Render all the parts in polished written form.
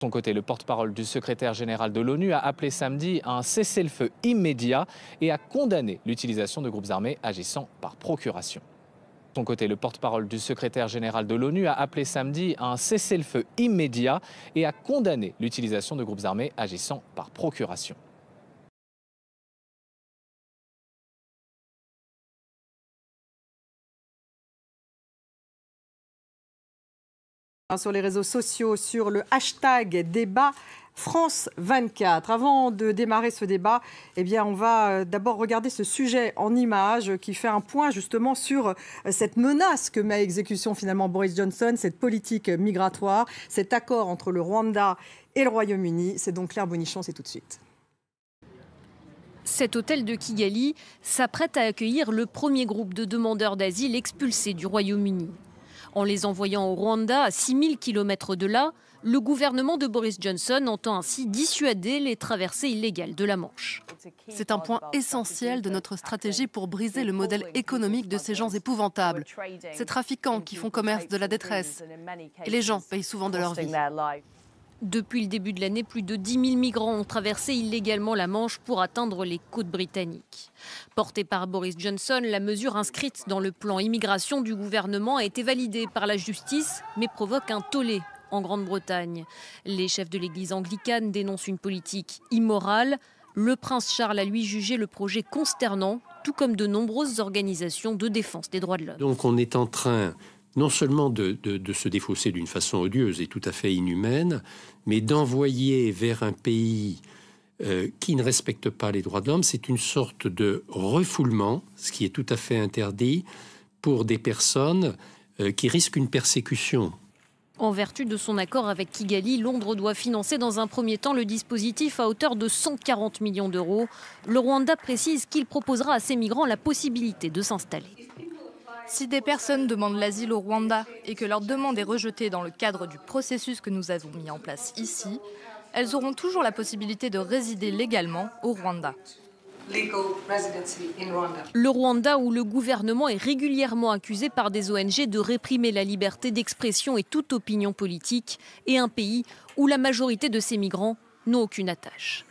De son côté, le porte-parole du secrétaire général de l'ONU a appelé samedi à un cessez-le-feu immédiat et a condamné l'utilisation de groupes armés agissant par procuration. De son côté, le porte-parole du secrétaire général de l'ONU a appelé samedi à un cessez-le-feu immédiat et a condamné l'utilisation de groupes armés agissant par procuration. Sur les réseaux sociaux, sur le hashtag débat France 24. Avant de démarrer ce débat, eh bien, on va d'abord regarder ce sujet en images qui fait un point justement sur cette menace que met à exécution finalement Boris Johnson, cette politique migratoire, cet accord entre le Rwanda et le Royaume-Uni. C'est donc Claire Bonichon, c'est tout de suite. Cet hôtel de Kigali s'apprête à accueillir le premier groupe de demandeurs d'asile expulsés du Royaume-Uni. En les envoyant au Rwanda, à 6000 km de là, le gouvernement de Boris Johnson entend ainsi dissuader les traversées illégales de la Manche. C'est un point essentiel de notre stratégie pour briser le modèle économique de ces gens épouvantables. Ces trafiquants qui font commerce de la détresse. Et les gens payent souvent de leur vie. Depuis le début de l'année, plus de 10 000 migrants ont traversé illégalement la Manche pour atteindre les côtes britanniques. Portée par Boris Johnson, la mesure inscrite dans le plan immigration du gouvernement a été validée par la justice, mais provoque un tollé en Grande-Bretagne. Les chefs de l'église anglicane dénoncent une politique immorale. Le prince Charles a lui jugé le projet consternant, tout comme de nombreuses organisations de défense des droits de l'homme. Donc on est en train non seulement de se défausser d'une façon odieuse et tout à fait inhumaine, mais d'envoyer vers un pays qui ne respecte pas les droits de l'homme. C'est une sorte de refoulement, ce qui est tout à fait interdit, pour des personnes qui risquent une persécution. En vertu de son accord avec Kigali, Londres doit financer dans un premier temps le dispositif à hauteur de 140 millions d'euros. Le Rwanda précise qu'il proposera à ces migrants la possibilité de s'installer. Si des personnes demandent l'asile au Rwanda et que leur demande est rejetée dans le cadre du processus que nous avons mis en place ici, elles auront toujours la possibilité de résider légalement au Rwanda. Le Rwanda, où le gouvernement est régulièrement accusé par des ONG de réprimer la liberté d'expression et toute opinion politique, et un pays où la majorité de ces migrants n'ont aucune attache.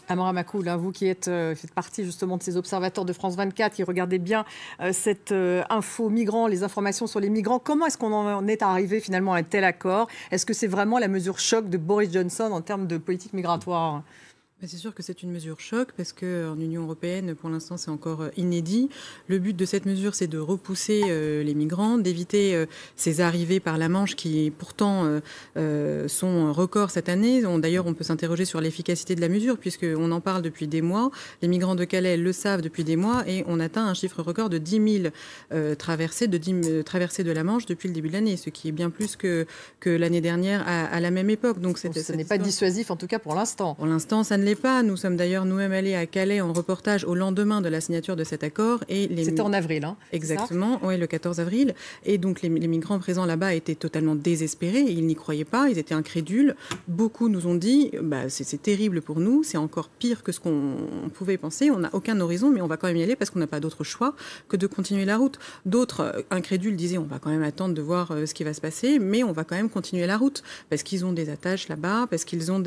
Amora Makoul, vous qui faites partie justement de ces observateurs de France 24 qui regardaient bien cette info migrants, les informations sur les migrants, comment est-ce qu'on en est arrivé finalement à un tel accord? Est-ce que c'est vraiment la mesure choc de Boris Johnson en termes de politique migratoire? C'est sûr que c'est une mesure choc parce qu'en Union européenne, pour l'instant, c'est encore inédit. Le but de cette mesure, c'est de repousser les migrants, d'éviter ces arrivées par la Manche qui, pourtant, sont records cette année. D'ailleurs, on peut s'interroger sur l'efficacité de la mesure puisqu'on en parle depuis des mois. Les migrants de Calais le savent depuis des mois et on atteint un chiffre record de 10 000 traversées de la Manche depuis le début de l'année, ce qui est bien plus que l'année dernière à la même époque. Donc, ce n'est pas dissuasif, en tout cas pour l'instant. Pour l'instant, ça ne l'est pas. Nous sommes d'ailleurs nous-mêmes allés à Calais en reportage au lendemain de la signature de cet accord. C'était en avril, Exactement, oui, le 14 avril. Et donc les migrants présents là-bas étaient totalement désespérés. Ils n'y croyaient pas, ils étaient incrédules. Beaucoup nous ont dit c'est terrible pour nous, c'est encore pire que ce qu'on pouvait penser. On n'a aucun horizon, mais on va quand même y aller parce qu'on n'a pas d'autre choix que de continuer la route. D'autres incrédules disaient on va quand même attendre de voir ce qui va se passer, mais on va quand même continuer la route parce qu'ils ont des attaches là-bas, parce qu'ils ont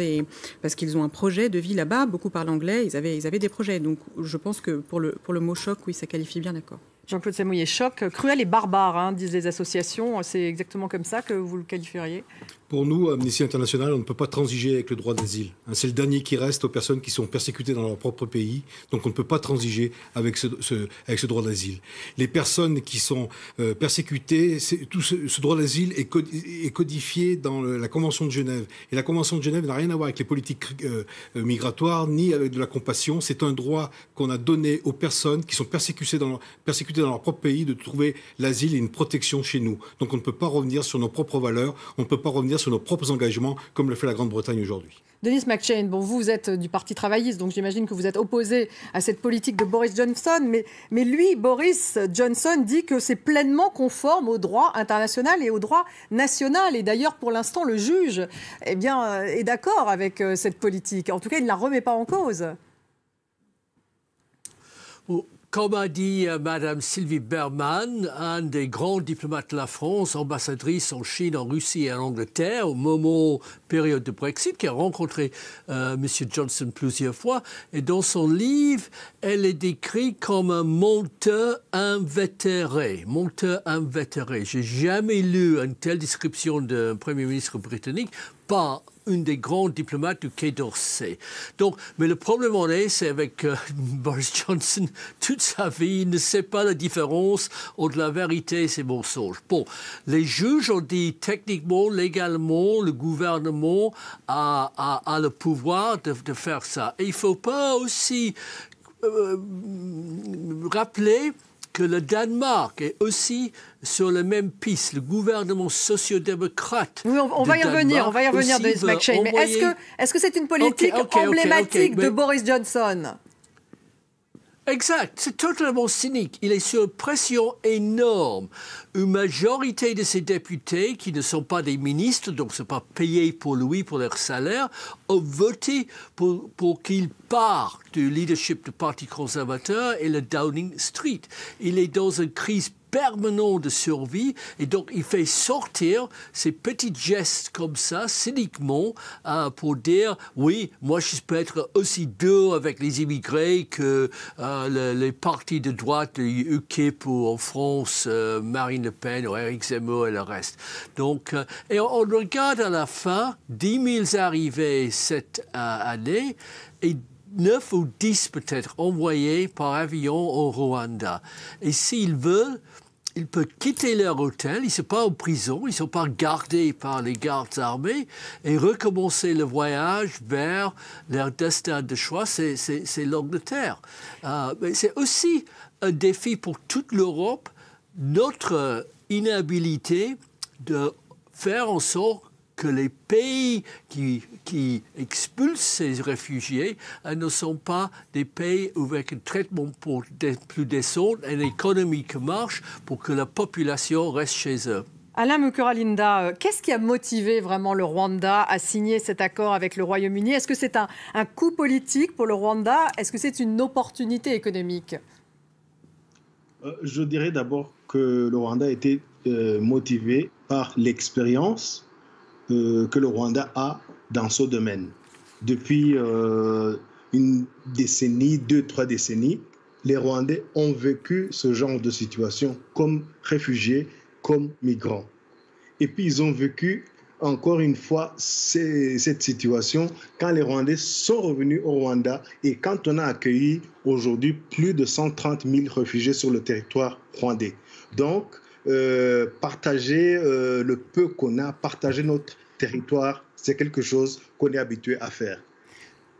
un projet de vie là-bas. Beaucoup parlent anglais, ils avaient des projets. Donc je pense que pour le mot choc, oui, ça qualifie bien l'accord. Jean-Claude Samouillet, choc, cruel et barbare, disent les associations. C'est exactement comme ça que vous le qualifieriez? Pour nous, Amnesty International, on ne peut pas transiger avec le droit d'asile. C'est le dernier qui reste aux personnes qui sont persécutées dans leur propre pays. Donc on ne peut pas transiger avec ce droit d'asile. Les personnes qui sont persécutées, tout ce droit d'asile est codifié dans la Convention de Genève. Et la Convention de Genève n'a rien à voir avec les politiques migratoires, ni avec de la compassion. C'est un droit qu'on a donné aux personnes qui sont persécutées dans leur propre pays de trouver l'asile et une protection chez nous. Donc on ne peut pas revenir sur nos propres valeurs, on ne peut pas revenir sur nos propres engagements, comme le fait la Grande-Bretagne aujourd'hui. Denise McShane, vous êtes du Parti travailliste, donc j'imagine que vous êtes opposé à cette politique de Boris Johnson, mais lui, Boris Johnson, dit que c'est pleinement conforme au droit international et au droit national. Et d'ailleurs, pour l'instant, le juge est d'accord avec cette politique. En tout cas, il ne la remet pas en cause. Comme a dit Madame Sylvie Berman, un des grands diplomates de la France, ambassadrice en Chine, en Russie et en Angleterre, au période de Brexit, qui a rencontré M. Johnson plusieurs fois. Et dans son livre, elle est décrite comme un menteur invétéré. Menteur invétéré. J'ai jamais lu une telle description d'un Premier ministre britannique par une des grands diplomates du Quai d'Orsay. Donc, mais le problème en est, c'est avec Boris Johnson, toute sa vie, il ne sait pas la différence entre la vérité et ses mensonges. Bon, les juges ont dit techniquement, légalement, le gouvernement a le pouvoir de faire ça. Et il ne faut pas aussi rappeler que le Danemark est aussi sur la même piste. Le gouvernement sociodémocrate. Oui, on va y revenir, Denis McShane. Mais est-ce que c'est une politique emblématique de Boris Johnson? Exact, c'est totalement cynique. Il est sous une pression énorme. Une majorité de ses députés, qui ne sont pas des ministres, donc ne sont pas payés pour lui, pour leur salaire, ont voté pour qu'il parte du leadership du Parti conservateur et le Downing Street. Il est dans une crise permanent de survie et donc il fait sortir ces petits gestes comme ça, cyniquement, pour dire oui, moi je peux être aussi dur avec les immigrés que les partis de droite, UKIP ou en France, Marine Le Pen ou Éric Zemmour et le reste. Donc, et on regarde à la fin, 10 000 arrivées cette année et 9 ou 10 peut-être envoyés par avion au Rwanda. Et s'ils veulent, ils peuvent quitter leur hôtel, ils ne sont pas en prison, ils ne sont pas gardés par les gardes armés et recommencer le voyage vers leur destin de choix, c'est l'Angleterre. Mais c'est aussi un défi pour toute l'Europe, notre inhabilité de faire en sorte que les pays qui expulsent ces réfugiés ne sont pas des pays avec un traitement plus décent, une économie qui marche pour que la population reste chez eux. Alain Mukuralinda, qu'est-ce qui a motivé vraiment le Rwanda à signer cet accord avec le Royaume-Uni? Est-ce que c'est un coup politique pour le Rwanda? Est-ce que c'est une opportunité économique? Je dirais d'abord que le Rwanda a été motivé par l'expérience que le Rwanda a dans ce domaine. Depuis une décennie, 2-3 décennies, les Rwandais ont vécu ce genre de situation comme réfugiés, comme migrants. Et puis ils ont vécu encore une fois cette situation quand les Rwandais sont revenus au Rwanda et quand on a accueilli aujourd'hui plus de 130 000 réfugiés sur le territoire rwandais. Donc, partager le peu qu'on a, partager notre territoire, c'est quelque chose qu'on est habitué à faire.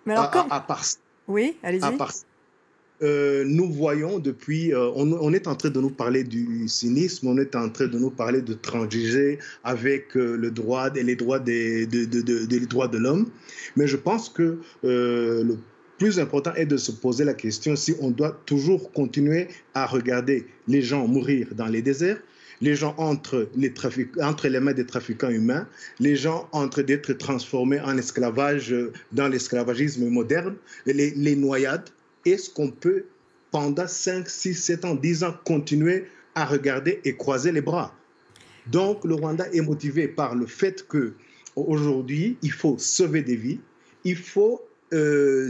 Mais alors, oui, allez-y. Nous voyons depuis, on est en train de nous parler du cynisme, on est en train de nous parler de transiger avec les droits de l'homme, mais je pense que le plus important est de se poser la question si on doit toujours continuer à regarder les gens mourir dans les déserts, les gens entre les mains des trafiquants humains, les gens en train d'être transformés en esclavage dans l'esclavagisme moderne, les noyades. Est-ce qu'on peut, pendant 5, 6, 7 ans, 10 ans, continuer à regarder et croiser les bras? Donc, le Rwanda est motivé par le fait qu'aujourd'hui, il faut sauver des vies, il faut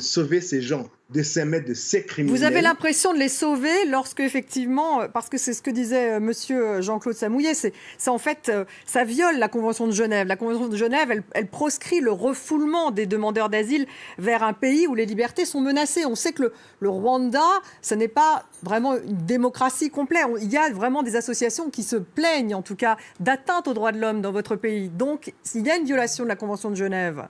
sauver ces gens de ces maîtres, de ces criminels. Vous avez l'impression de les sauver lorsque, effectivement, parce que c'est ce que disait monsieur Jean-Claude Samouillet, c'est en fait, ça viole la Convention de Genève. La Convention de Genève, elle proscrit le refoulement des demandeurs d'asile vers un pays où les libertés sont menacées. On sait que le Rwanda, ce n'est pas vraiment une démocratie complète. Il y a vraiment des associations qui se plaignent, en tout cas, d'atteinte aux droits de l'homme dans votre pays. Donc, s'il y a une violation de la Convention de Genève...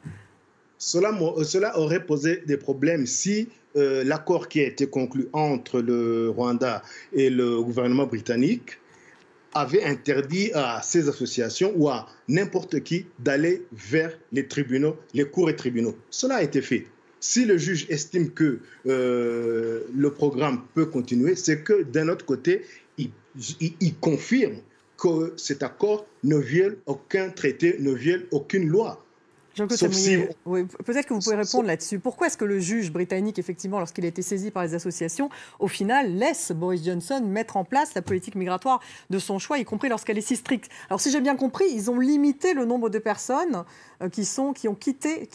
Cela aurait posé des problèmes si l'accord qui a été conclu entre le Rwanda et le gouvernement britannique avait interdit à ces associations ou à n'importe qui d'aller vers les tribunaux, les cours et tribunaux. Cela a été fait. Si le juge estime que le programme peut continuer, c'est que d'un autre côté, il confirme que cet accord ne viole aucun traité, ne viole aucune loi. Jean-Claude Samouillet, oui, peut-être que vous pouvez répondre là-dessus. Pourquoi est-ce que le juge britannique, effectivement, lorsqu'il a été saisi par les associations, au final laisse Boris Johnson mettre en place la politique migratoire de son choix, y compris lorsqu'elle est si stricte? Alors si j'ai bien compris, ils ont limité le nombre de personnes qui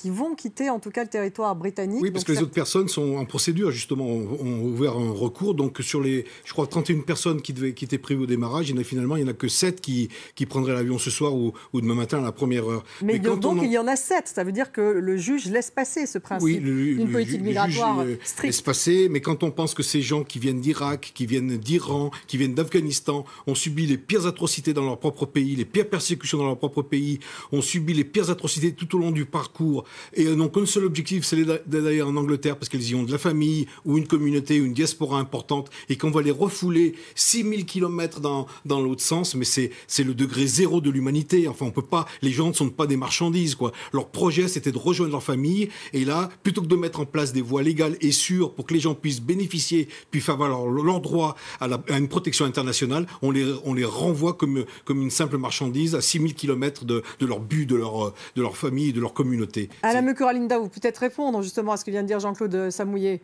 vont quitter en tout cas le territoire britannique. Oui, parce que les autres personnes sont en procédure, justement, ont ouvert un recours. Donc sur les, je crois, 31 personnes qui étaient prévues au démarrage, il n'y en a que 7 qui prendraient l'avion ce soir ou demain matin à la première heure. Mais donc il y en a 7, ça veut dire que le juge laisse passer ce principe d'une politique migratoire stricte. Laisse passer, mais quand on pense que ces gens qui viennent d'Irak, qui viennent d'Iran, qui viennent d'Afghanistan, ont subi les pires atrocités dans leur propre pays, les pires persécutions dans leur propre pays, ont subi les pires atrocités tout au long du parcours, et n'ont qu'un seul objectif, c'est d'aller en Angleterre parce qu'ils y ont de la famille ou une communauté ou une diaspora importante, et qu'on va les refouler 6000 km dans l'autre sens, mais c'est le degré zéro de l'humanité. Enfin, on peut pas, les gens ne sont pas des marchandises, quoi. Leur projet, c'était de rejoindre leur famille, et là, plutôt que de mettre en place des voies légales et sûres pour que les gens puissent bénéficier, puis faire valoir leur droit à une protection internationale, on les renvoie comme une simple marchandise à 6000 km de leur but, de leur famille, de leur communauté. Alain Mukuralinda, vous peut-être répondre justement à ce que vient de dire Jean-Claude Samouillet.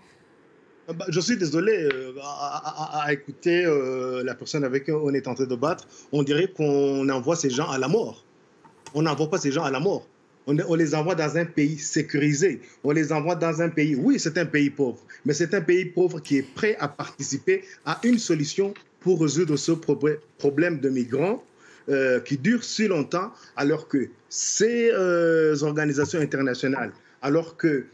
Je suis désolé, à écouter la personne avec qui on est en train de battre, on dirait qu'on envoie ces gens à la mort. On n'envoie pas ces gens à la mort. On les envoie dans un pays sécurisé. On les envoie dans un pays, oui, c'est un pays pauvre, mais c'est un pays pauvre qui est prêt à participer à une solution pour résoudre ce problème de migrants qui dure si longtemps, alors que ces organisations internationales, alors que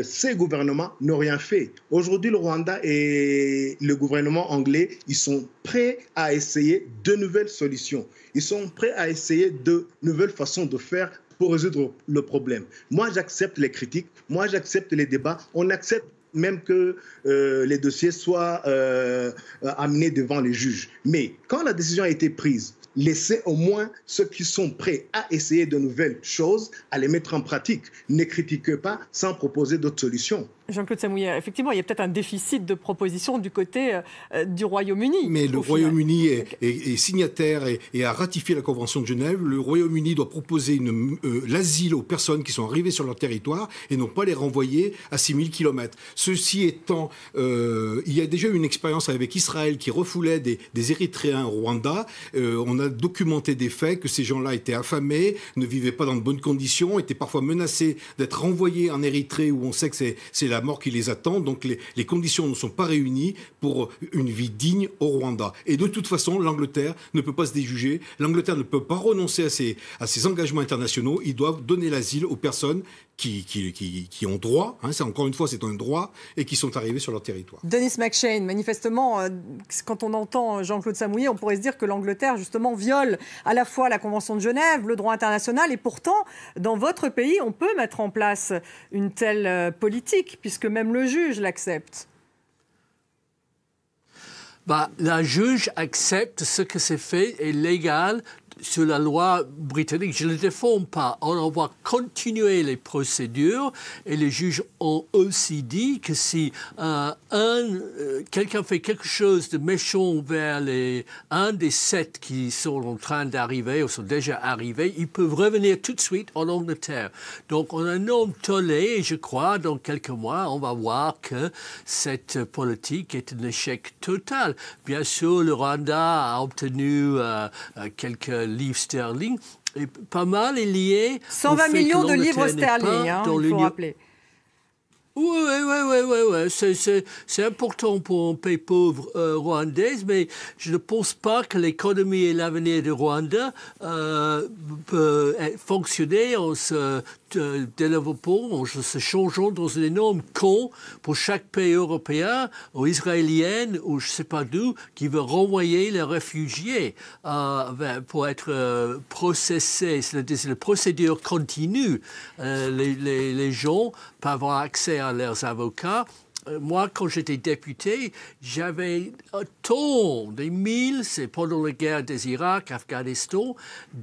ces gouvernements n'ont rien fait. Aujourd'hui, le Rwanda et le gouvernement anglais, ils sont prêts à essayer de nouvelles solutions. Ils sont prêts à essayer de nouvelles façons de faire pour résoudre le problème. Moi, j'accepte les critiques. Moi, j'accepte les débats. On accepte même que les dossiers soient amenés devant les juges. Mais quand la décision a été prise, laissez au moins ceux qui sont prêts à essayer de nouvelles choses, à les mettre en pratique. Ne critiquez pas sans proposer d'autres solutions. Jean-Claude Samouillet, effectivement, il y a peut-être un déficit de propositions du côté du Royaume-Uni. Mais le Royaume-Uni est signataire et a ratifié la Convention de Genève. Le Royaume-Uni doit proposer l'asile aux personnes qui sont arrivées sur leur territoire et non pas les renvoyer à 6000 km. Ceci étant, il y a déjà eu une expérience avec Israël qui refoulait des Érythréens au Rwanda. On a documenté des faits que ces gens-là étaient affamés, ne vivaient pas dans de bonnes conditions, étaient parfois menacés d'être renvoyés en Érythrée où on sait que c'est la mort qui les attend. Donc les conditions ne sont pas réunies pour une vie digne au Rwanda. Et de toute façon, l'Angleterre ne peut pas se déjuger. L'Angleterre ne peut pas renoncer à ses engagements internationaux. Ils doivent donner l'asile aux personnes qui ont droit, encore une fois, c'est un droit, et qui sont arrivés sur leur territoire. Denis McShane, manifestement, quand on entend Jean-Claude Samouillet, on pourrait se dire que l'Angleterre, justement, viole à la fois la Convention de Genève, le droit international, et pourtant, dans votre pays, on peut mettre en place une telle politique, puisque même le juge l'accepte. La juge accepte ce que c'est fait est légal sur la loi britannique. Je ne le défends pas. On va continuer les procédures et les juges ont aussi dit que si quelqu'un fait quelque chose de méchant vers un des 7 qui sont en train d'arriver ou sont déjà arrivés, ils peuvent revenir tout de suite en Angleterre. Donc on a un homme tollé et je crois dans quelques mois, on va voir que cette politique est un échec total. Bien sûr, le Rwanda a obtenu quelques livres sterling, et pas mal est lié 120 millions de livres sterling, il faut rappeler. Oui. C'est important pour un pays pauvre rwandais, mais je ne pense pas que l'économie et l'avenir du Rwanda peut fonctionner en se développant, en se changeant dans un énorme camp pour chaque pays européen ou israélien ou je ne sais pas d'où qui veut renvoyer les réfugiés pour être processés. C'est-à-dire que la procédure continue. Les gens peuvent avoir accès à leurs avocats. Moi, quand j'étais député, j'avais des mille, c'est pendant la guerre des Irak, Afghanistan,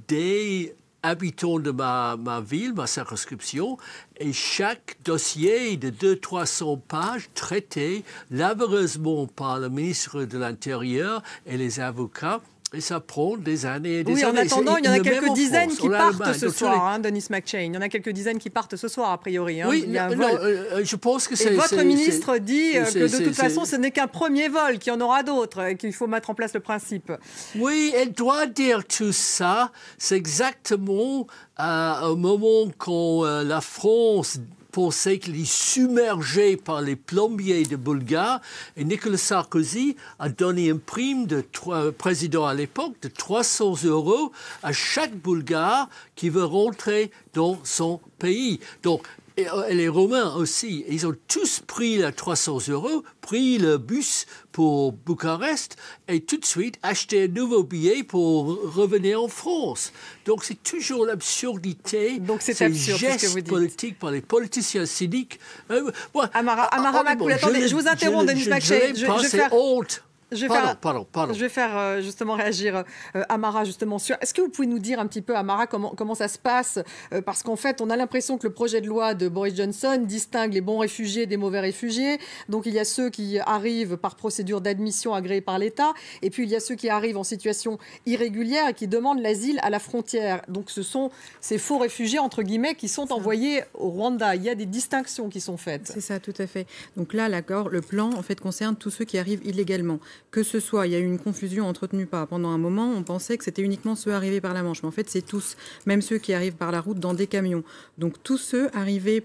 des habitants de ma ville, ma circonscription, et chaque dossier de 200-300 pages traité laborieusement par le ministre de l'Intérieur et les avocats Et ça prend des années et des années. Oui, en attendant, il y en a quelques dizaines qui partent ce soir, les... Denis McShane. Il y en a quelques dizaines qui partent ce soir, a priori. Oui, je pense que c'est... Et votre ministre dit que de toute façon, ce n'est qu'un premier vol, qu'il y en aura d'autres, et qu'il faut mettre en place le principe. Oui, elle doit dire tout ça. C'est exactement au moment quand la France pensait qu'il est submergé par les plombiers de Bulgarie. Et Nicolas Sarkozy a donné une prime de président à l'époque de 300 € à chaque Bulgare qui veut rentrer dans son pays. Donc, et les Romains aussi, ils ont tous pris les 300 €, pris le bus pour Bucarest et tout de suite acheté un nouveau billet pour revenir en France. Donc c'est toujours l'absurdité. Donc c'est ces absurde, gestes ce que vous dites. politiques par les politiciens cyniques. Amara Makoul, attendez, je vous interromps, Denis McShane. Je vais faire honte. Je vais faire justement réagir Amara justement sur. Est-ce que vous pouvez nous dire un petit peu, Amara, comment ça se passe parce qu'en fait, on a l'impression que le projet de loi de Boris Johnson distingue les bons réfugiés des mauvais réfugiés. Donc il y a ceux qui arrivent par procédure d'admission agréée par l'État, et puis il y a ceux qui arrivent en situation irrégulière et qui demandent l'asile à la frontière. Donc ce sont ces faux réfugiés entre guillemets qui sont envoyés au Rwanda. Il y a des distinctions qui sont faites. C'est ça, tout à fait. Donc là, le plan en fait concerne tous ceux qui arrivent illégalement. Que ce soit, il y a eu une confusion entretenue pendant un moment, on pensait que c'était uniquement ceux arrivés par la Manche. Mais en fait, c'est tous, même ceux qui arrivent par la route dans des camions. Donc tous ceux arrivés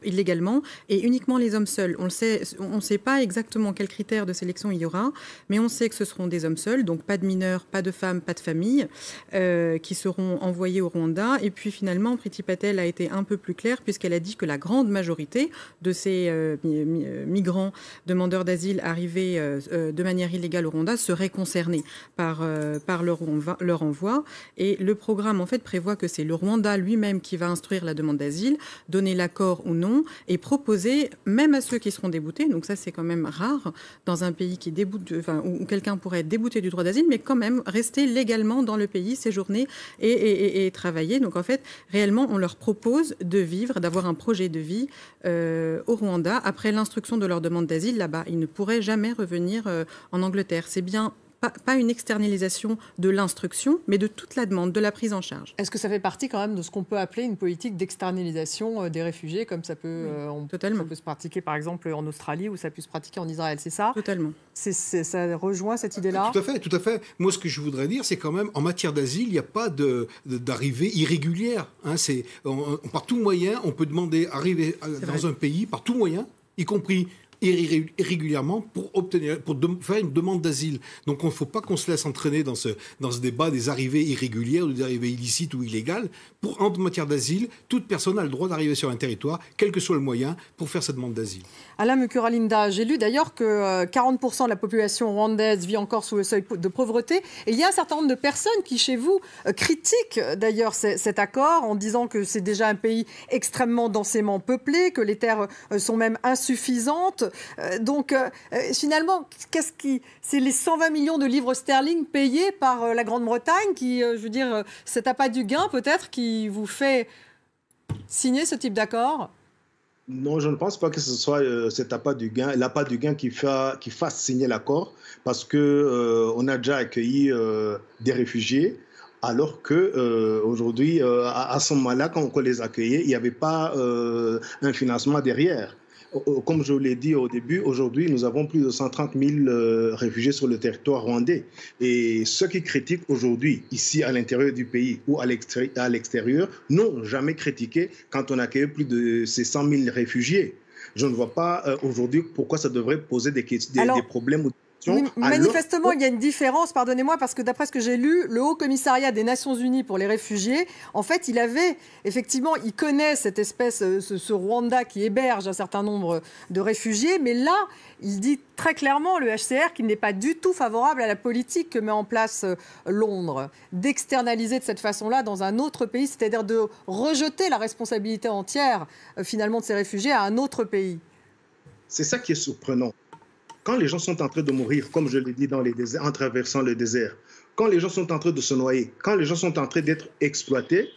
illégalement et uniquement les hommes seuls. On ne sait pas exactement quels critères de sélection il y aura, mais on sait que ce seront des hommes seuls, donc pas de mineurs, pas de femmes, pas de familles, qui seront envoyés au Rwanda. Et puis finalement, Priti Patel a été un peu plus claire puisqu'elle a dit que la grande majorité de ces migrants demandeurs d'asile arrivés de manière illégale au Rwanda seraient concernés par leur envoi. Et le programme, en fait, prévoit que c'est le Rwanda lui-même qui va instruire la demande d'asile, donner l'accord ou non, et proposer, même à ceux qui seront déboutés, donc ça c'est quand même rare, dans un pays qui déboute, où quelqu'un pourrait être débouté du droit d'asile, mais quand même rester légalement dans le pays, séjourner et travailler. Donc en fait, réellement, on leur propose de vivre, d'avoir un projet de vie au Rwanda, après l'instruction de leur demande d'asile là-bas. Ils ne pourraient jamais revenir en Angleterre. C'est bien pas une externalisation de l'instruction, mais de toute la demande, de la prise en charge. Est-ce que ça fait partie quand même de ce qu'on peut appeler une politique d'externalisation des réfugiés, comme ça peut, totalement. Ça peut se pratiquer par exemple en Australie ou ça peut se pratiquer en Israël, c'est ça? Totalement. Ça rejoint cette idée-là? Tout à fait. Moi, ce que je voudrais dire, c'est quand même, en matière d'asile, il n'y a pas d'arrivée irrégulière. Hein, par tout moyen, on peut demander arriver dans un pays, par tout moyen, y compris irrégulièrement pour faire une demande d'asile. Donc il ne faut pas qu'on se laisse entraîner dans ce débat des arrivées irrégulières ou des arrivées illicites ou illégales. En matière d'asile, toute personne a le droit d'arriver sur un territoire, quel que soit le moyen, pour faire sa demande d'asile. Alain Mukuralinda, j'ai lu d'ailleurs que 40% de la population rwandaise vit encore sous le seuil de pauvreté. Et il y a un certain nombre de personnes qui, chez vous, critiquent d'ailleurs cet accord en disant que c'est déjà un pays extrêmement densément peuplé, que les terres sont même insuffisantes. Donc, finalement, c'est les 120 millions de livres sterling payés par la Grande-Bretagne qui, je veux dire, cet appât du gain peut-être qui vous fait signer ce type d'accord? Non, je ne pense pas que ce soit cet appât du gain qui fasse signer l'accord, parce qu'on a déjà accueilli des réfugiés, alors qu'aujourd'hui, à ce moment-là, quand on les accueillait, il n'y avait pas un financement derrière. Comme je vous l'ai dit au début, aujourd'hui, nous avons plus de 130 000 réfugiés sur le territoire rwandais. Et ceux qui critiquent aujourd'hui, ici à l'intérieur du pays ou à l'extérieur, n'ont jamais critiqué quand on accueille plus de ces 100 000 réfugiés. Je ne vois pas aujourd'hui pourquoi ça devrait poser des problèmes. Oui, manifestement, il y a une différence, pardonnez-moi, parce que d'après ce que j'ai lu, le Haut Commissariat des Nations Unies pour les réfugiés, en fait, il connaît cette espèce, ce Rwanda qui héberge un certain nombre de réfugiés, mais là, il dit très clairement, le HCR, qu'il n'est pas du tout favorable à la politique que met en place Londres, d'externaliser de cette façon-là dans un autre pays, c'est-à-dire de rejeter la responsabilité entière, finalement, de ces réfugiés à un autre pays. C'est ça qui est surprenant. Quand les gens sont en train de mourir, comme je l'ai dit dans les déserts, en traversant le désert, quand les gens sont en train de se noyer, quand les gens sont en train d'être exploités,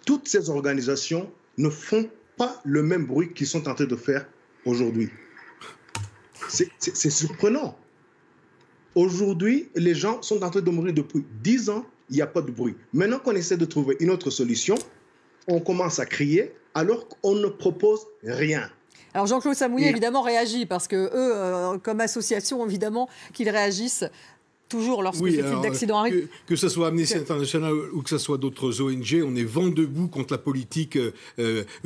toutes ces organisations ne font pas le même bruit qu'ils sont en train de faire aujourd'hui. C'est surprenant. Aujourd'hui, les gens sont en train de mourir depuis 10 ans, il n'y a pas de bruit. Maintenant qu'on essaie de trouver une autre solution, on commence à crier alors qu'on ne propose rien. Alors Jean-Claude Samouillet, évidemment, réagit parce que eux, comme association, évidemment, qu'ils réagissent toujours lorsque ce type d'accident arrive. Que ce soit Amnesty International ou que ce soit d'autres ONG, on est vent debout contre la politique,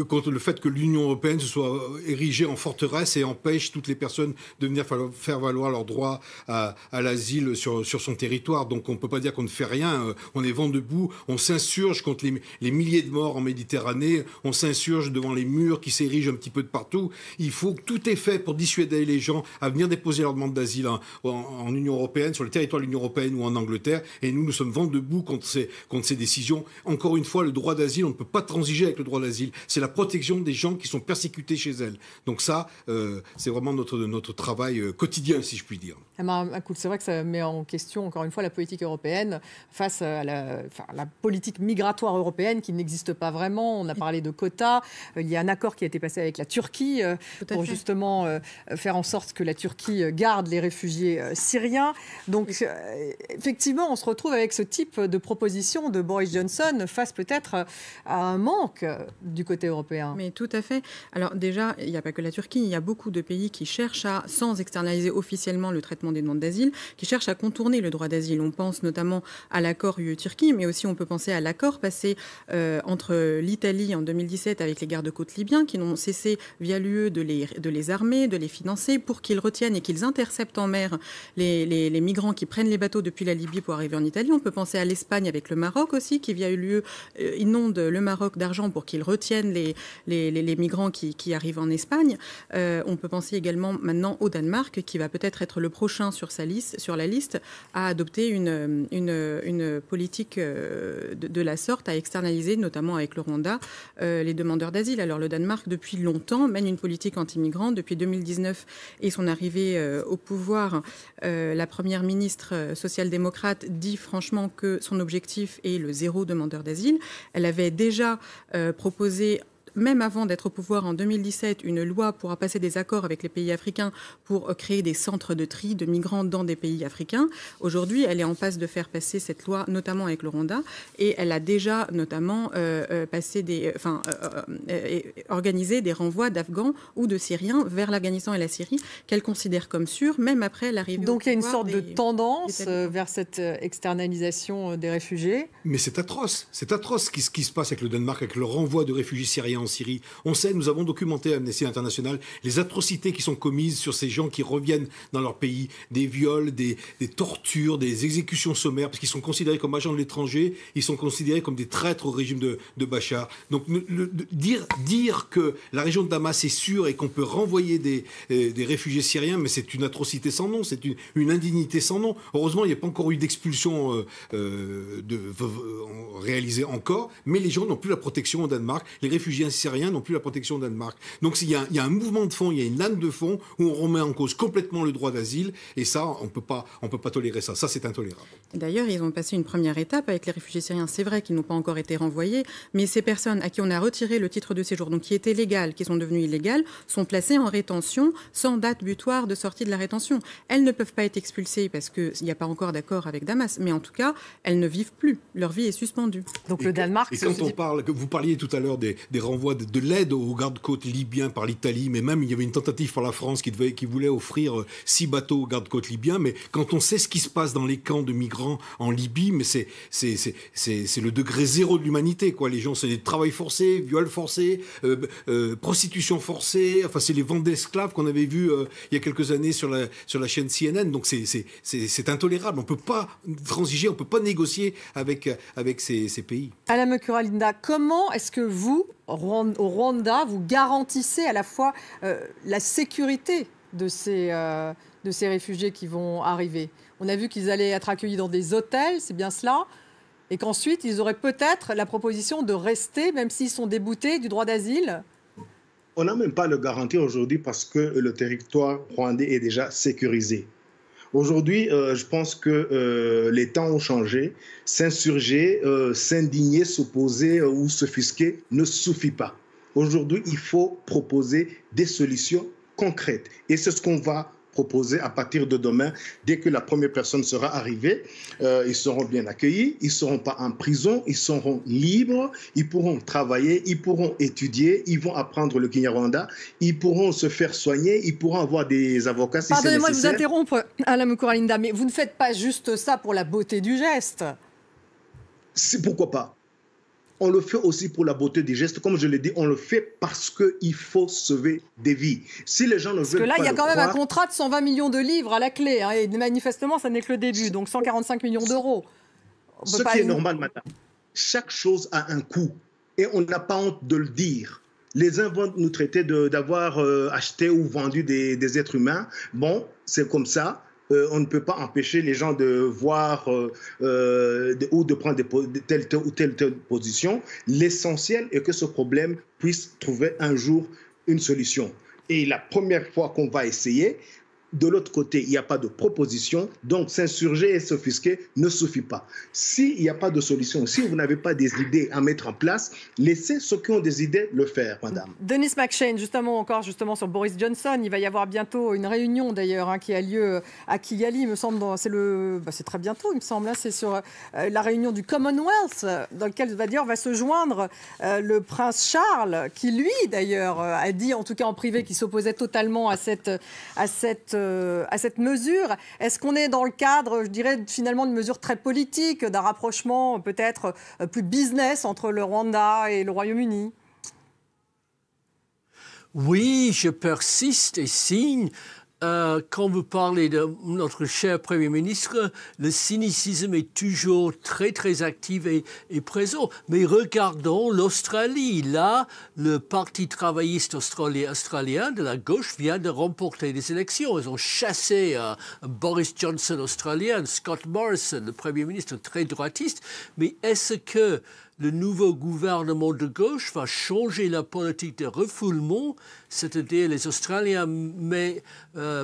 contre le fait que l'Union européenne se soit érigée en forteresse et empêche toutes les personnes de venir faire valoir leurs droits à l'asile sur son territoire. Donc on ne peut pas dire qu'on ne fait rien. On est vent debout, on s'insurge contre les milliers de morts en Méditerranée, on s'insurge devant les murs qui s'érigent un petit peu de partout. Il faut que tout est fait pour dissuader les gens à venir déposer leur demande d'asile en Union européenne, sur le territoire de l'Union européenne ou en Angleterre, et nous sommes vent debout contre ces décisions. Encore une fois, le droit d'asile, on ne peut pas transiger avec le droit d'asile. C'est la protection des gens qui sont persécutés chez elles. Donc ça, c'est vraiment notre travail quotidien, si je puis dire. C'est vrai que ça met en question, encore une fois, la politique européenne face à la politique migratoire européenne qui n'existe pas vraiment. On a parlé de quotas. Il y a un accord qui a été passé avec la Turquie pour justement faire en sorte que la Turquie garde les réfugiés syriens. Donc, effectivement, on se retrouve avec ce type de proposition de Boris Johnson face peut-être à un manque du côté européen. Mais tout à fait. Alors déjà, il n'y a pas que la Turquie, il y a beaucoup de pays qui cherchent à, sans externaliser officiellement le traitement des demandes d'asile, qui cherchent à contourner le droit d'asile. On pense notamment à l'accord UE-Turquie, mais aussi on peut penser à l'accord passé entre l'Italie en 2017 avec les gardes-côtes libyens qui n'ont cessé via l'UE de les armer, de les financer pour qu'ils retiennent et qu'ils interceptent en mer les migrants qui prennent les bateaux depuis la Libye pour arriver en Italie. On peut penser à l'Espagne avec le Maroc aussi, qui via l'UE inonde le Maroc d'argent pour qu'ils retiennent les migrants qui arrivent en Espagne. On peut penser également maintenant au Danemark, qui va peut-être être le prochain sur la liste à adopter une politique de la sorte, à externaliser, notamment avec le Rwanda, les demandeurs d'asile. Alors le Danemark, depuis longtemps, mène une politique anti-migrants. Depuis 2019 et son arrivée au pouvoir, la première ministre social-démocrate dit franchement que son objectif est le zéro demandeur d'asile. Elle avait déjà proposé, même avant d'être au pouvoir en 2017, une loi pour passer des accords avec les pays africains pour créer des centres de tri de migrants dans des pays africains. Aujourd'hui, elle est en passe de faire passer cette loi, notamment avec le Rwanda, et elle a déjà notamment organisé des renvois d'Afghans ou de Syriens vers l'Afghanistan et la Syrie, qu'elle considère comme sûrs, même après l'arrivée au pouvoir. Donc il y a une sorte de tendance vers cette externalisation des réfugiés. Mais c'est atroce ce qui se passe avec le Danemark, avec le renvoi de réfugiés syriens en Syrie. On sait, nous avons documenté à Amnesty International les atrocités qui sont commises sur ces gens qui reviennent dans leur pays, des viols, des tortures, des exécutions sommaires, parce qu'ils sont considérés comme agents de l'étranger, ils sont considérés comme des traîtres au régime de Bachar. Donc dire que la région de Damas est sûre et qu'on peut renvoyer des réfugiés syriens, mais c'est une atrocité sans nom, c'est une indignité sans nom. Heureusement, il n'y a pas encore eu d'expulsion réalisée encore, mais les gens n'ont plus la protection au Danemark. Les réfugiés syriens n'ont plus la protection au Danemark. Donc il y a un mouvement de fond, il y a une lame de fond où on remet en cause complètement le droit d'asile, et ça, on peut pas tolérer ça. Ça, c'est intolérable. D'ailleurs, ils ont passé une première étape avec les réfugiés syriens. C'est vrai qu'ils n'ont pas encore été renvoyés, mais ces personnes à qui on a retiré le titre de séjour, donc qui étaient légales, qui sont devenues illégales, sont placées en rétention sans date butoir de sortie de la rétention. Elles ne peuvent pas être expulsées parce qu'il n'y a pas encore d'accord avec Damas, mais en tout cas, elles ne vivent plus. Leur vie est suspendue. Donc le Danemark... Et quand on parle, vous parliez tout à l'heure des renvois de l'aide aux gardes-côtes libyens par l'Italie, mais même il y avait une tentative par la France qui voulait offrir 6 bateaux aux gardes-côtes libyens, mais quand on sait ce qui se passe dans les camps de migrants en Libye, mais c'est le degré zéro de l'humanité, quoi. Les gens, c'est des travail forcés, viols forcés, prostitution forcée, enfin c'est les ventes d'esclaves qu'on avait vus il y a quelques années sur la chaîne CNN, donc c'est intolérable. On peut pas transiger, on peut pas négocier avec ces pays. Alain Mukuralinda, comment est-ce que vous, au Rwanda, vous garantissez à la fois la sécurité de ces réfugiés qui vont arriver? On a vu qu'ils allaient être accueillis dans des hôtels, c'est bien cela, et qu'ensuite ils auraient peut-être la proposition de rester, même s'ils sont déboutés du droit d'asile. On n'a même pas le garantir aujourd'hui parce que le territoire rwandais est déjà sécurisé. Aujourd'hui, je pense que les temps ont changé. S'insurger, s'indigner, s'opposer ou s'offusquer ne suffit pas. Aujourd'hui, il faut proposer des solutions concrètes. Et c'est ce qu'on va proposer à partir de demain, dès que la première personne sera arrivée, ils seront bien accueillis, ils ne seront pas en prison, ils seront libres, ils pourront travailler, ils pourront étudier, ils vont apprendre le Kinyarwanda, ils pourront se faire soigner, ils pourront avoir des avocats si c'est nécessaire. Pardonnez-moi de vous interrompre, Alain Mukuralinda, mais vous ne faites pas juste ça pour la beauté du geste. Pourquoi pas? On le fait aussi pour la beauté des gestes. Comme je l'ai dit, on le fait parce qu'il faut sauver des vies. Si les gens ne veulent pas le croire... Parce que là, il y a quand même un contrat de 120 millions de livres à la clé. Hein, et manifestement, ça n'est que le début. Donc 145 millions d'euros. Ce qui est normal, madame. Chaque chose a un coût. Et on n'a pas honte de le dire. Les uns vont nous traiter d'avoir acheté ou vendu des êtres humains. Bon, c'est comme ça. On ne peut pas empêcher les gens de voir ou de prendre telle ou telle position. L'essentiel est que ce problème puisse trouver un jour une solution. Et la première fois qu'on va essayer, de l'autre côté, il n'y a pas de proposition, donc s'insurger et s'offusquer ne suffit pas. S'il n'y a pas de solution, si vous n'avez pas des idées à mettre en place, laissez ceux qui ont des idées le faire, madame. Denis McShane, justement sur Boris Johnson, il va y avoir bientôt une réunion d'ailleurs qui a lieu à Kigali, il me semble, c'est très bientôt, il me semble, c'est sur la réunion du Commonwealth, dans lequel va se joindre le prince Charles, qui lui d'ailleurs a dit, en tout cas en privé, qu'il s'opposait totalement à cette mesure. Est-ce qu'on est dans le cadre, je dirais, finalement, d'une mesure très politique, d'un rapprochement peut-être plus business entre le Rwanda et le Royaume-Uni? Oui, je persiste et signe. Quand vous parlez de notre cher Premier ministre, le cynicisme est toujours très, très actif et présent. Mais regardons l'Australie. Là, le Parti travailliste australien de la gauche vient de remporter les élections. Ils ont chassé Boris Johnson australien, Scott Morrison, le Premier ministre très droitiste. Mais est-ce que le nouveau gouvernement de gauche va changer la politique de refoulement, c'est-à-dire les Australiens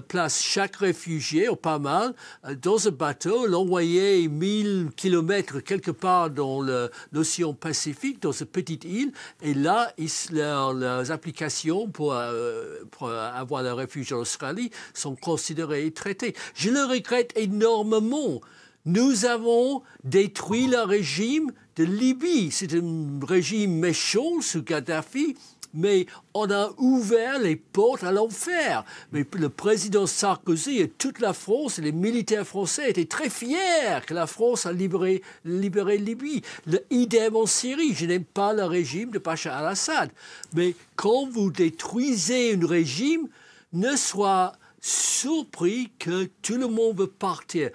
placent chaque réfugié, ou pas mal, dans un bateau, l'envoyer 1000 kilomètres quelque part dans l'océan Pacifique, dans cette petite île, et là, leurs applications pour avoir le refuge en Australie sont considérées et traitées. Je le regrette énormément. Nous avons détruit le régime de Libye. C'est un régime méchant sous Kadhafi, mais on a ouvert les portes à l'enfer. Mais le président Sarkozy et toute la France et les militaires français étaient très fiers que la France a libéré Libye. Idem en Syrie. Je n'aime pas le régime de Bachar al-Assad. Mais quand vous détruisez un régime, ne soyez surpris que tout le monde veut partir.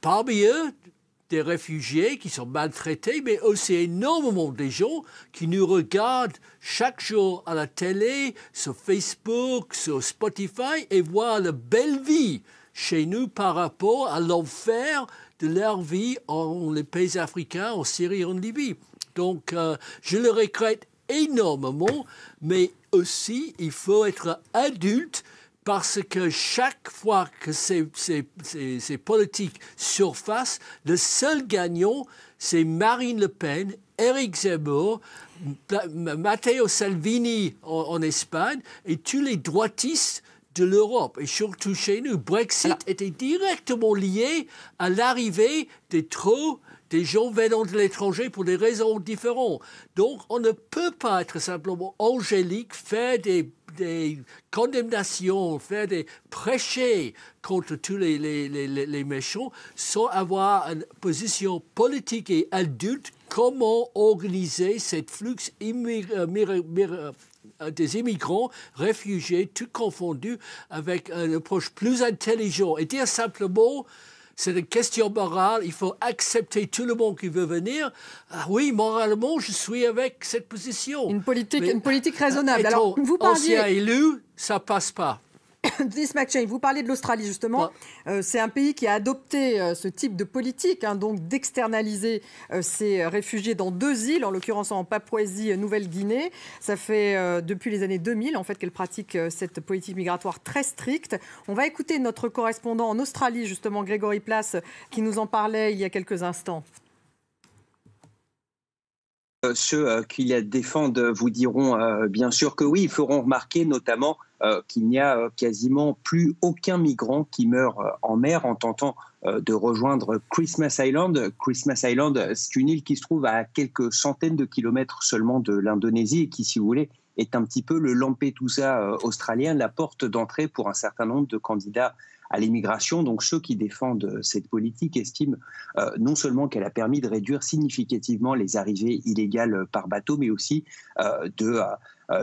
Parmi eux, des réfugiés qui sont maltraités, mais aussi énormément de gens qui nous regardent chaque jour à la télé, sur Facebook, sur Spotify, et voient la belle vie chez nous par rapport à l'enfer de leur vie en les pays africains, en Syrie, en Libye. Donc, je le regrette énormément, mais aussi, il faut être adulte, parce que chaque fois que ces politiques surfacent, le seul gagnant, c'est Marine Le Pen, Éric Zemmour, Matteo Salvini en Espagne et tous les droitistes de l'Europe. Et surtout chez nous, Brexit était directement lié à l'arrivée des gens venant de l'étranger pour des raisons différentes. Donc, on ne peut pas être simplement angélique, faire des condamnations, prêcher contre tous les méchants sans avoir une position politique et adulte. Comment organiser cette flux des immigrants, réfugiés, tout confondus, avec une approche plus intelligente et dire simplement... C'est une question morale, il faut accepter tout le monde qui veut venir. Ah oui, moralement, je suis avec cette position. Une politique raisonnable. Alors, vous parliez... élu, ça passe pas. Denis McShane, vous parlez de l'Australie justement. Ouais. C'est un pays qui a adopté ce type de politique, donc d'externaliser ses réfugiés dans 2 îles, en l'occurrence en Papouasie-Nouvelle-Guinée. Ça fait depuis les années 2000 en fait qu'elle pratique cette politique migratoire très stricte. On va écouter notre correspondant en Australie justement, Grégory Place, qui nous en parlait il y a quelques instants. ceux qui la défendent vous diront bien sûr que oui. Ils feront remarquer notamment qu'il n'y a quasiment plus aucun migrant qui meurt en mer en tentant de rejoindre Christmas Island. Christmas Island, c'est une île qui se trouve à quelques centaines de kilomètres seulement de l'Indonésie et qui, si vous voulez, est un petit peu le Lampedusa australien, la porte d'entrée pour un certain nombre de candidats à l'immigration. Donc ceux qui défendent cette politique estiment non seulement qu'elle a permis de réduire significativement les arrivées illégales par bateau, mais aussi de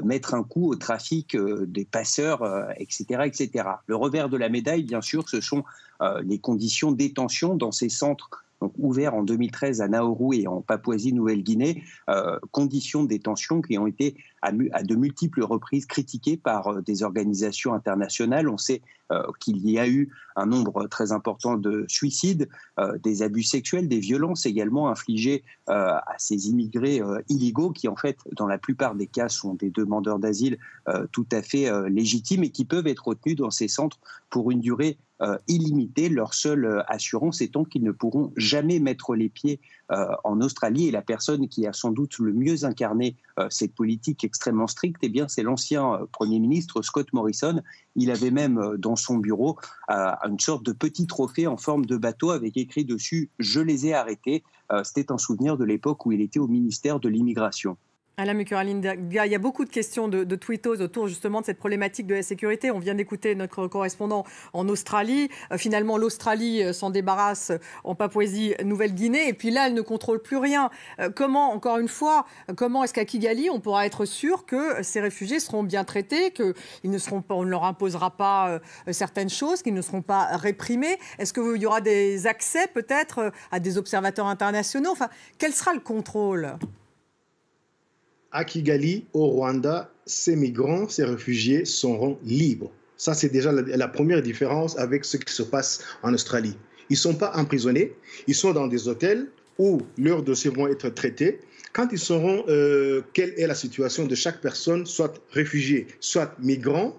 mettre un coup au trafic des passeurs, etc., etc. Le revers de la médaille, bien sûr, ce sont les conditions de détention dans ces centres donc ouverts en 2013 à Nauru et en Papouasie-Nouvelle-Guinée, conditions de détention qui ont été à de multiples reprises critiquées par des organisations internationales. On sait qu'il y a eu un nombre très important de suicides, des abus sexuels, des violences également infligées à ces immigrés illégaux qui, en fait, dans la plupart des cas, sont des demandeurs d'asile tout à fait légitimes et qui peuvent être retenus dans ces centres pour une durée illimitée. Leur seule assurance étant qu'ils ne pourront jamais mettre les pieds en Australie. Et la personne qui a sans doute le mieux incarné cette politique extrêmement stricte, eh bien, c'est l'ancien Premier ministre Scott Morrison. Il avait même dans son bureau une sorte de petit trophée en forme de bateau avec écrit dessus « Je les ai arrêtés ». C'était un souvenir de l'époque où il était au ministère de l'Immigration. Alain Mukuralinda, il y a beaucoup de questions de tweetos autour justement de cette problématique de la sécurité. On vient d'écouter notre correspondant en Australie. Finalement, l'Australie s'en débarrasse en Papouasie-Nouvelle-Guinée. Et puis là, elle ne contrôle plus rien. Comment, encore une fois, comment est-ce qu'à Kigali, on pourra être sûr que ces réfugiés seront bien traités, qu'on ne leur imposera pas certaines choses, qu'ils ne seront pas réprimés? Est-ce qu'il y aura des accès peut-être à des observateurs internationaux? Enfin, quel sera le contrôle? À Kigali, au Rwanda, ces migrants, ces réfugiés seront libres. Ça, c'est déjà la première différence avec ce qui se passe en Australie. Ils ne sont pas emprisonnés, ils sont dans des hôtels où leurs dossiers vont être traités. Quand ils sauront quelle est la situation de chaque personne, soit réfugié, soit migrant,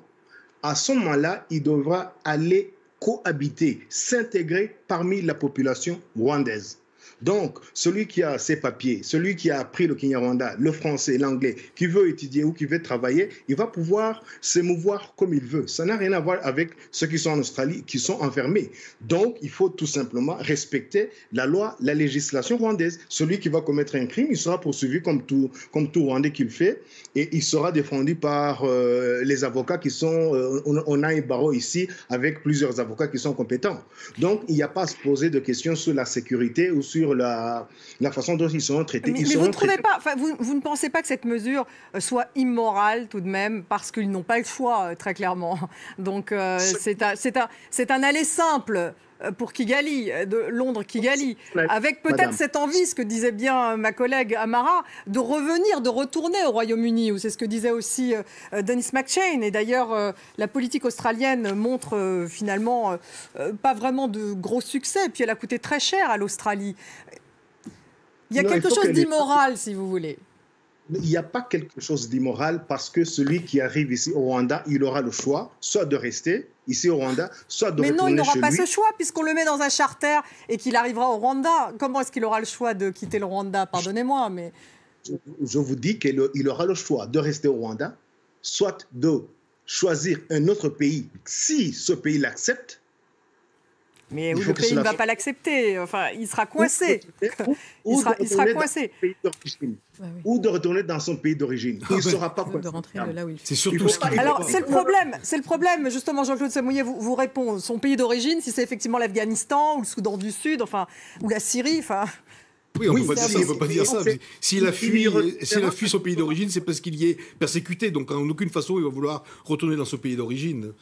à ce moment-là, il devra aller cohabiter, s'intégrer parmi la population rwandaise. Donc, celui qui a ses papiers, celui qui a appris le Kinyarwanda, le français, l'anglais, qui veut étudier ou qui veut travailler, il va pouvoir se mouvoir comme il veut. Ça n'a rien à voir avec ceux qui sont en Australie, qui sont enfermés. Donc, il faut tout simplement respecter la loi, la législation rwandaise. Celui qui va commettre un crime, il sera poursuivi comme tout Rwandais qu'il fait et il sera défendu par les avocats qui sont... on a un barreau ici avec plusieurs avocats qui sont compétents. Donc, il n'y a pas à se poser de questions sur la sécurité ou sur la façon dont ils seront traités. Mais vous ne trouvez pas, vous ne pensez pas que cette mesure soit immorale tout de même, parce qu'ils n'ont pas le choix, très clairement. Donc c'est un aller simple pour Kigali, de Londres-Kigali, avec peut-être cette envie, ce que disait bien ma collègue Amara, de retourner au Royaume-Uni, ou c'est ce que disait aussi Dennis McShane. Et d'ailleurs, la politique australienne montre finalement pas vraiment de gros succès, puis elle a coûté très cher à l'Australie. Il y a quelque chose d'immoral, si vous voulez. Il n'y a pas quelque chose d'immoral parce que celui qui arrive ici au Rwanda, il aura le choix, soit de rester ici au Rwanda, soit de retourner chez lui. Mais non, il n'aura pas ce choix puisqu'on le met dans un charter et qu'il arrivera au Rwanda. Comment est-ce qu'il aura le choix de quitter le Rwanda? Pardonnez-moi, mais... Je vous dis qu'il aura le choix de rester au Rwanda, soit de choisir un autre pays si ce pays l'accepte. Mais le pays ne va pas l'accepter. Enfin, il sera coincé. Il sera coincé. Ou de retourner dans son pays d'origine. Il ne sera pas coincé. C'est surtout ce qui... Alors, c'est le problème. Justement, Jean-Claude Samouillet vous répond. Son pays d'origine, si c'est effectivement l'Afghanistan ou le Soudan du Sud, enfin, ou la Syrie, enfin... Oui, on ne peut pas dire ça. S'il a fui son pays d'origine, c'est parce qu'il y est persécuté. Donc, en aucune façon, il va vouloir retourner dans son pays d'origine.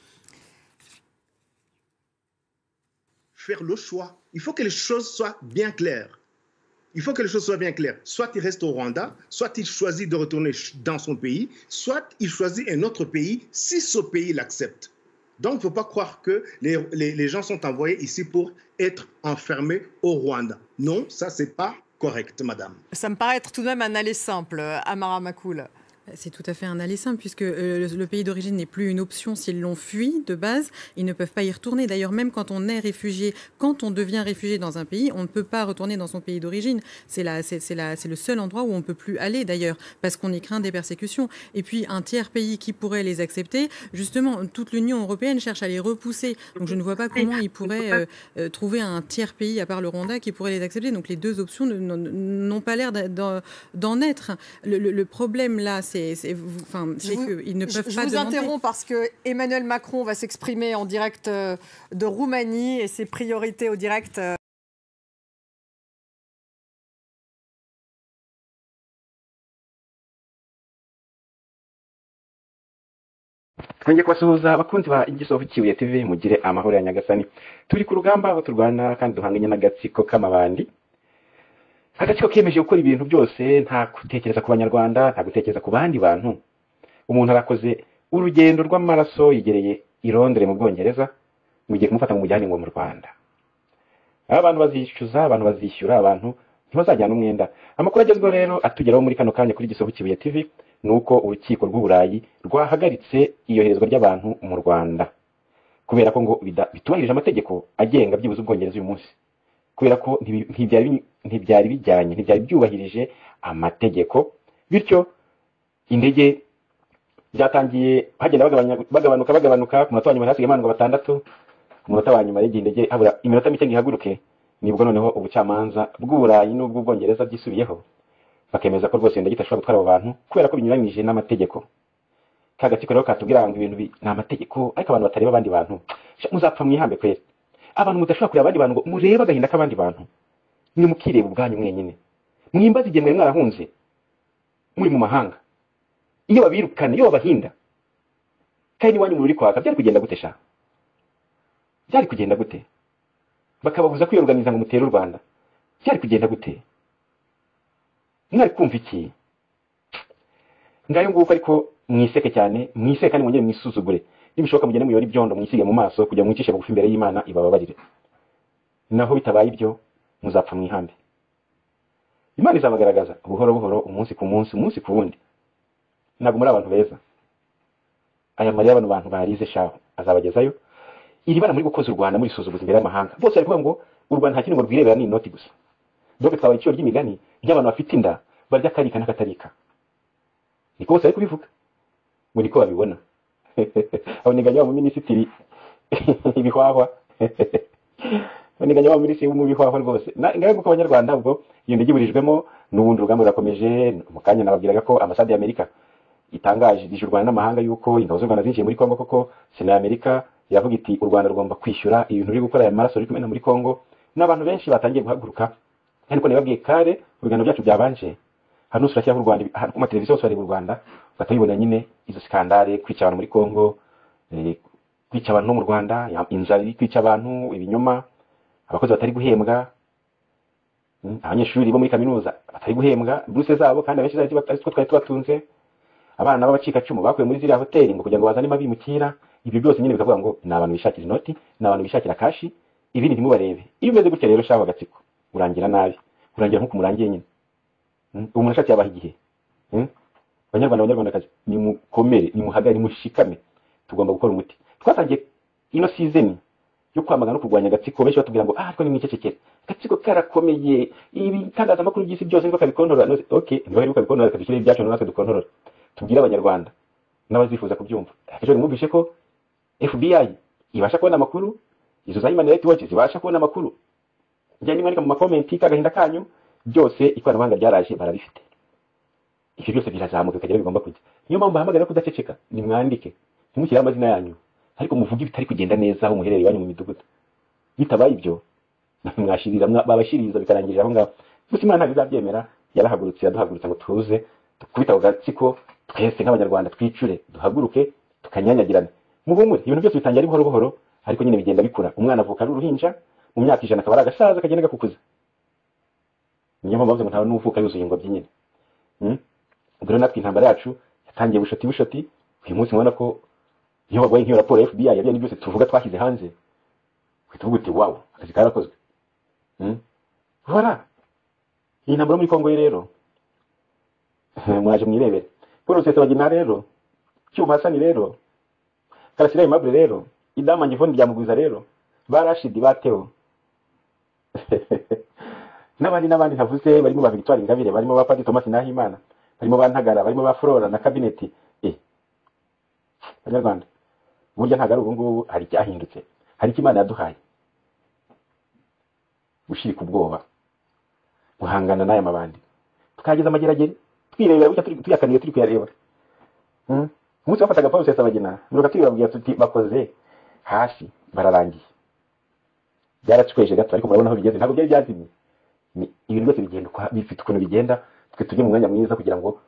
Faire le choix. Il faut que les choses soient bien claires. Soit il reste au Rwanda, soit il choisit de retourner dans son pays, soit il choisit un autre pays si ce pays l'accepte. Donc, il ne faut pas croire que les gens sont envoyés ici pour être enfermés au Rwanda. Non, ça, ce n'est pas correct, madame. Ça me paraît être tout de même un aller simple, Amara Makoul. C'est tout à fait un aller simple, puisque le pays d'origine n'est plus une option s'ils l'ont fui de base. Ils ne peuvent pas y retourner. D'ailleurs, même quand on est réfugié, quand on devient réfugié dans un pays, on ne peut pas retourner dans son pays d'origine. C'est le seul endroit où on ne peut plus aller, d'ailleurs, parce qu'on y craint des persécutions. Et puis, un tiers pays qui pourrait les accepter, justement, toute l'Union européenne cherche à les repousser. Donc, je ne vois pas comment ils pourraient trouver un tiers pays, à part le Rwanda, qui pourrait les accepter. Donc, les deux options n'ont pas l'air d'en être. Le problème, là, c'est qu'ils ne peuvent pas Je vous demander. interromps parce que Emmanuel Macron va s'exprimer en direct de Roumanie et ses priorités au direct. twongeye kubasuhuza abakunzi ba Igisovu Kibuye TV, mugire amahoro ya Nyagasani. Turi ku rugamba aho turwana kandi duhanganye n'agatsiko k'amabandi, agatsiko kemeje gukora ibintu byose nta gutekereza ku banyarwanda, nta gutekereza ku bandi bantu. Umuntu arakoze urugendo rw'amaraso yigereye i Londres mu Bwongereza, mugiye kumufata mu mujyane ngo mu Rwanda. Abantu bazishyuza, abantu bazishyura, abantu ntibazajyana umwenda. Amakuru agezweho rero atugeraho muri kano kanya kuri Igisovu Kibuye TV nuko urukiko rw'Uburayi rwahagaritse iyoherezwa ry'abantu mu Rwanda kubera ko ngo bitubahirije amategeko agenga byibuze Ubwongereza uyu munsi, kubera ko ntibyari bijyanye, ntibyari byubahirije amategeko. Bityo indege byatangiye hagenda bagabanuka ku munota wa nyuma hasigaye abantu 6, ku munota wa nyuma y'igihe indege habura iminota mike ngo ihaguruke, nibwo noneho ubucamanza bw'Uburayi n'ubw'Ubwongereza byisubiyeho bakemeza ko rwose indege itashobora gutwara abo bantu kubera ko binyuranyije n'amategeko. Kagatsiko rero katubwira ngo ibintu ni amategeko, ariko abantu batareba abandi bantu muzapfa mwihambe kwera. Abantu mudashobora kureba abandi bantu ngo murebe agahinda k'abandi bantu, ni mukireba ubwanyu mwenyine. Mwimbaza igihe mwari mwarahunze muri mu mahanga, iyo babirukana, iyo babahinda kandi iwanyu muri kwaka, byari kugenda gute sha? Byari kugenda gute? Bakababuza kwiyorganiza ngo mutere u Rwanda, byari kugenda gute? Mwari kumva iki? Ngayo nguko, ariko mwiseke cyane, mwiseke kandi mwongere mwisuzugure. Nibishoboka mugende muyore ibyondo mwisige mu maso kugira mwicishe bugufi imbere y'Imana ibababarire. Naho bitabaye ibyo muzapfa mwihambe. Imana izabagaragaza buhoro buhoro, umunsi ku munsi, umunsi ku wundi. Ntabwo muri abantu beza. Aya mariya abantu barize shaho azabagezayo. Iri bana muri gukoza u Rwanda muri suzuguza imbere y'amahanga. Bose bari kuvuga ngo u Rwanda nta kintu ngo rwirebera ni inoti gusa. Dobe twabaye icyo ry'imigani ry'abantu bafite inda barya karika n'akatarika. Niko bose bari kubivuga. Muri ko babibona. Aboneganya wa minisitiri ibihwahwa. Aboneganya wa minisitiri mu bihwahwa rwose. Ngaye guko abanyarwanda ubwo iyo ndege iburijwemo n'ubundi rugamba rurakomeje. Mu kanya nababwiraga ko ambasade ya Amerika itangaje u Rwanda n'amahanga yuko ingabo z'u Rwanda zinjiye muri Kongo, koko Sena ya Amerika yavuga iti u Rwanda rugomba kwishyura ibintu biri gukora aya maraso ruri kumena muri Kongo. N'abantu benshi batangiye guhaguruka, ariko nababwiye kare urugendo byacu byabanje hano surashya u Rwanda, ku mateleviziyo yose ari u Rwanda batayibona nyine izo skandale, kwica abantu muri Kongo, kwica abantu mu Rwanda, inzara kwica abantu, ibinyoma, abakozi batari guhembwa, abanyeshuri bo muri kaminuza batari guhembwa buruse zabo kandi abenshi zari batari twari tubatunze, abana b'abacika cumu bakuye muri ziriya hoteli ngo kugira ngo bazane mabimukira. Ibyo byose nyine bikavuga ngo ni abantu bishakira inoti, ni abantu bishakira kashi, ibindi ntimubarebe. Iyo umeze gutya rero shaho agatsiko urangira nabi, urangira nko kumurangiye nyine. Umuntu ashati yabaha igihe. Abanyarwandakazi ni mukomere, ni muhagari, mushikame, tugomba gukora umuti. Twatangiye ino season yo kwamagana no kurwanya agatsiko, benshi batubwira ngo ariko ni mwicecekere, agatsiko karakomeye, ibi tangazamakuru by'isi byose ngo kabikontorora. Okay, niba ari ukabikontorora kadushyire ibyacu natwe dukontorora, tubwire abanyarwanda n'abazifuza kubyumva. Ejo mwumvishe ko FBI ibasha kubona amakuru, izo za Human Rights Watch zibasha kubona amakuru. Njye nimwe mu makomenti kagahinda kanyu byose ikoranabuhanga ryaraje barabifite. Icyo byose birazamuka kagera bigomba kujya. Niyo mpamvu bahamagara kudaceceka, ni mwandike, ntimushyire amazina yanyu, ariko muvuge bitari kugenda neza aho muherereye wanyu mu midugudu. Bitabaye ibyo mwashiriza, babashiriza bikarangirira aho ngaho. Gusa Imana ntabwo izabyemera, yarahagurutse yaduhagurutsa ngo tuze tukubita agatsiko, twese nk'abanyarwanda twicure, duhaguruke tukanyanyagirana. Muhumure, ibintu byose bitangira buhoro buhoro, ariko nyine bigenda bikura. Umwana avuka ari uruhinja, mu myaka 100 akaba ari agasaza kagenda gakukuza. Niyo mpamvu bavuze ngo ntawe n'uvuka yuzuye ingobyi nyine. Ubwo natwe intambara yacu yatangiye bushoti, uyu munsi mubona ko iyo bagwaye nk'iyo raporo ya FBI yabyo byose tuvuga twashyize hanze, tuvuga uti wow, akazi karakozwe. Voilà. Iyi ntambara muri Kongo rero mwaje mwirebere. Paul Rusesabagina rero, Cyuma Hasani rero, Karasira Aimable rero, Idamange Yvonne Ryamugwiza rero, ba Rashid bateho. N'abandi ntavuze barimo ba Victoire Ingabire, barimo ba Padiri Thomas Nahimana, barimo ba Ntagara, barimo ba Flora na Kabineti. Abanyarwanda, burya ntabwo ari ubu ngubu hari icyahindutse, hari icyo Imana yaduhaye. Gushirika ubwoba, guhangana n'aya mabandi, tukageza amageragere, twirebera gutya tuyakaniye turi kuyareba. Umunsi wafataga Paul Rusesabagina, nuko twibabwira tuti bakoze hasi bararangiye. Byaracweje gato ariko murabona aho bigeze, ntabwo byari byazimye. Ibintu byose bigenda bifite ukuntu bigenda, twe tujye mu mwanya mwiza kugira ngo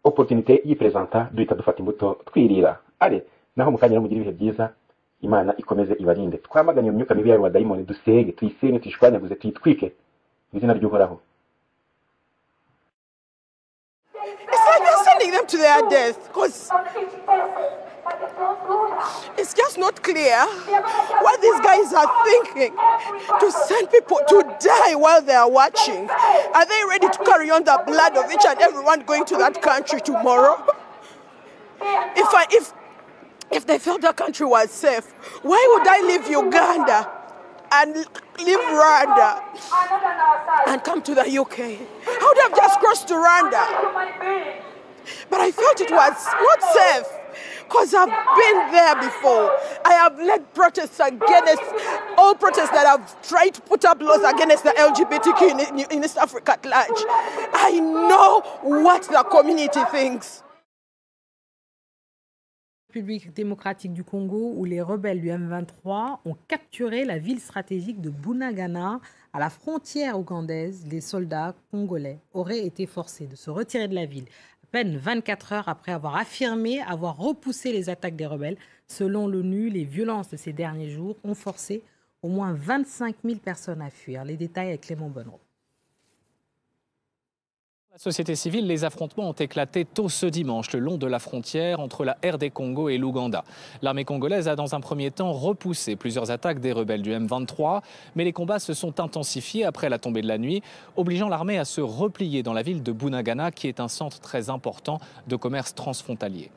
opportunité yipresenta duhita dufata imbuto twirira. Ale naho mukanya mugira ibihe byiza, Imana ikomeze ibarinde. Twamaganiye imyuka mibi ya dayimoni, dusenge tuyisenge tuyishwanyaguze tuyitwike mu izina ry'Uhoraho. It's like they're sending them to their death, because it's just not clear what these guys are thinking, to send people to die while they are watching. Are they ready to carry on the blood of each and everyone going to that country tomorrow? If they felt the country was safe, why would I leave Uganda and leave Rwanda and come to the UK? I would have just crossed to Rwanda. But I felt it was not safe, because I've been there before. I have led protests against all protests that have tried to put up laws against the LGBTQ in East Africa at large. I know what the community thinks. République démocratique du Congo, où les rebelles du M23 ont capturé la ville stratégique de Bunagana, à la frontière ougandaise. Les soldats congolais auraient été forcés de se retirer de la ville à peine 24 heures après avoir affirmé avoir repoussé les attaques des rebelles. Selon l'ONU, les violences de ces derniers jours ont forcé au moins 25 000 personnes à fuir. Les détails avec Clément Bonneau. La société civile, les affrontements ont éclaté tôt ce dimanche le long de la frontière entre la RD Congo et l'Ouganda. L'armée congolaise a dans un premier temps repoussé plusieurs attaques des rebelles du M23, mais les combats se sont intensifiés après la tombée de la nuit, obligeant l'armée à se replier dans la ville de Bunagana, qui est un centre très important de commerce transfrontalier.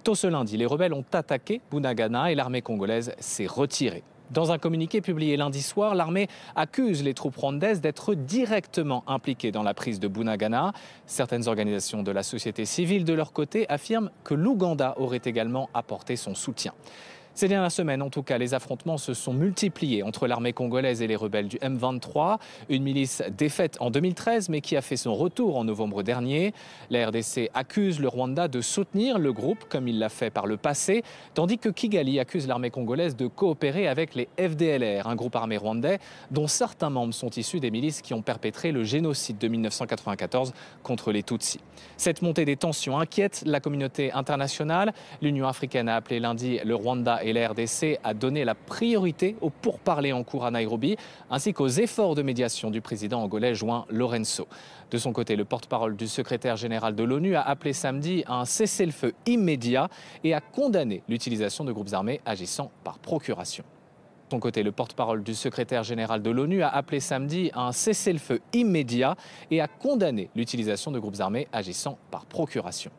Tôt ce lundi, les rebelles ont attaqué Bunagana et l'armée congolaise s'est retirée. Dans un communiqué publié lundi soir, l'armée accuse les troupes rwandaises d'être directement impliquées dans la prise de Bunagana. Certaines organisations de la société civile, de leur côté, affirment que l'Ouganda aurait également apporté son soutien. Ces dernières semaines, en tout cas, les affrontements se sont multipliés entre l'armée congolaise et les rebelles du M23, une milice défaite en 2013 mais qui a fait son retour en novembre dernier. La RDC accuse le Rwanda de soutenir le groupe comme il l'a fait par le passé, tandis que Kigali accuse l'armée congolaise de coopérer avec les FDLR, un groupe armé rwandais dont certains membres sont issus des milices qui ont perpétré le génocide de 1994 contre les Tutsis. Cette montée des tensions inquiète la communauté internationale. L'Union africaine a appelé lundi le Rwanda et la RDC à donner la priorité aux pourparlers en cours à Nairobi, ainsi qu'aux efforts de médiation du président angolais João Lourenço. De son côté, le porte-parole du secrétaire général de l'ONU a appelé samedi à un cessez-le-feu immédiat et a condamné l'utilisation de groupes armés agissant par procuration. De son côté, le porte-parole du secrétaire général de l'ONU a appelé samedi à un cessez-le-feu immédiat et a condamné l'utilisation de groupes armés agissant par procuration.